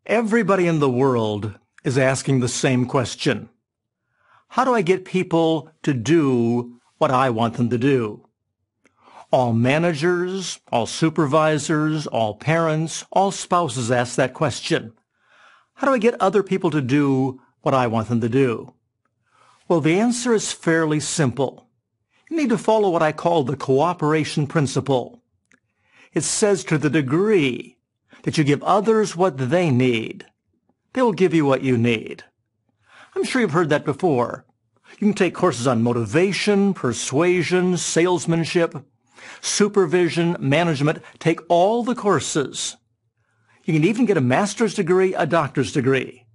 Everybody in the world is asking the same question. How do I get people to do what I want them to do? All managers, all supervisors, all parents, all spouses ask that question. How do I get other people to do what I want them to do? Well, the answer is fairly simple. You need to follow what I call the cooperation principle. It says to the degree that you give others what they need, they will give you what you need. I'm sure you've heard that before. You can take courses on motivation, persuasion, salesmanship, supervision, management. Take all the courses. You can even get a master's degree, a doctor's degree.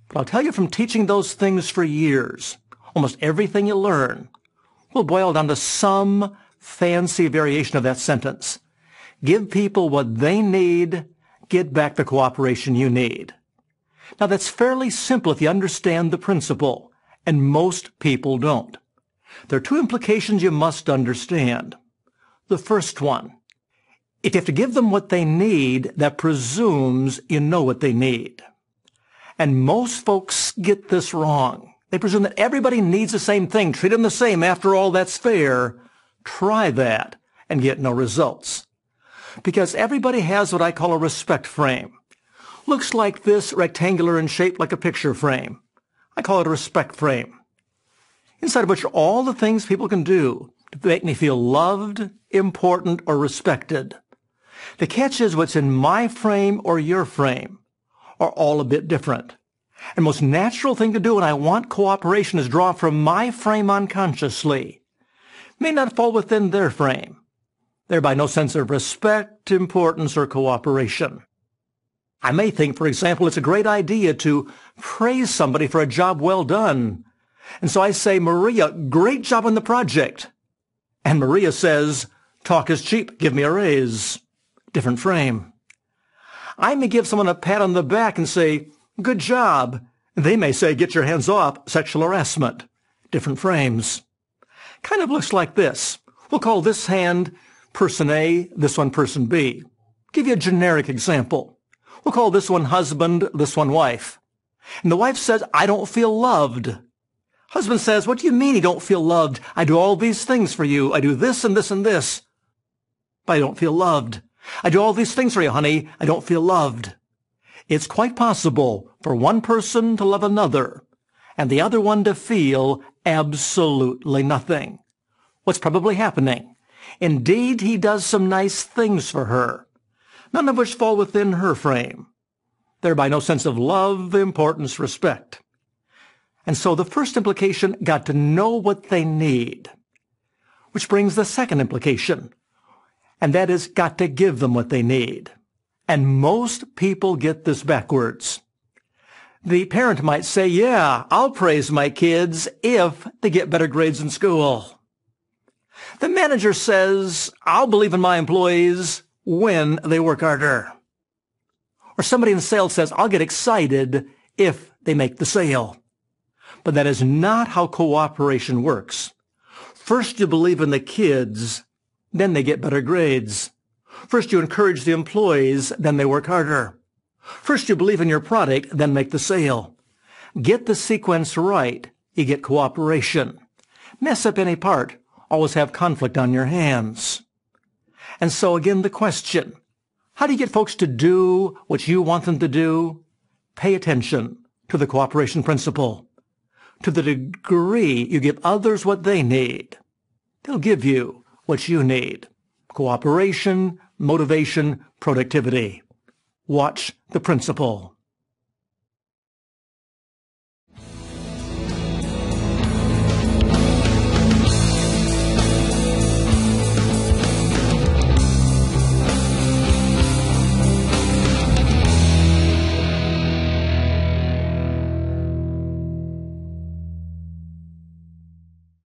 But I'll tell you from teaching those things for years, almost everything you learn will boil down to some fancy variation of that sentence. Give people what they need, get back the cooperation you need. Now that's fairly simple if you understand the principle, and most people don't. There are two implications you must understand. The first one, if you have to give them what they need, that presumes you know what they need. And most folks get this wrong. They presume that everybody needs the same thing. Treat them the same. After all, that's fair. Try that and get no results. Because everybody has what I call a respect frame. Looks like this, rectangular and shaped like a picture frame. I call it a respect frame. Inside of which are all the things people can do to make me feel loved, important, or respected. The catch is what's in my frame or your frame are all a bit different. And the most natural thing to do when I want cooperation is draw from my frame unconsciously. May not fall within their frame. Thereby no sense of respect, importance, or cooperation. I may think, for example, it's a great idea to praise somebody for a job well done. And so I say, Maria, great job on the project. And Maria says, talk is cheap, give me a raise. Different frame. I may give someone a pat on the back and say, good job. They may say, get your hands off, sexual harassment. Different frames. Kind of looks like this. We'll call this hand person A, this one person B. Give you a generic example. We'll call this one husband, this one wife. And the wife says, I don't feel loved. Husband says, what do you mean you don't feel loved? I do all these things for you. I do this and this and this. But I don't feel loved. I do all these things for you, honey. I don't feel loved. It's quite possible for one person to love another and the other one to feel absolutely nothing. What's probably happening? Indeed, he does some nice things for her, none of which fall within her frame. Thereby no sense of love, importance, respect. And so the first implication, got to know what they need. Which brings the second implication, and that is got to give them what they need. And most people get this backwards. The parent might say, yeah, I'll praise my kids if they get better grades in school. The manager says, I'll believe in my employees when they work harder. Or somebody in sales says, I'll get excited if they make the sale. But that is not how cooperation works. First you believe in the kids, then they get better grades. First you encourage the employees, then they work harder. First you believe in your product, then make the sale. Get the sequence right, you get cooperation. Mess up any part, always have conflict on your hands. And so again the question, how do you get folks to do what you want them to do? Pay attention to the cooperation principle. To the degree you give others what they need, they'll give you what you need. Cooperation, motivation, productivity. Watch the principle.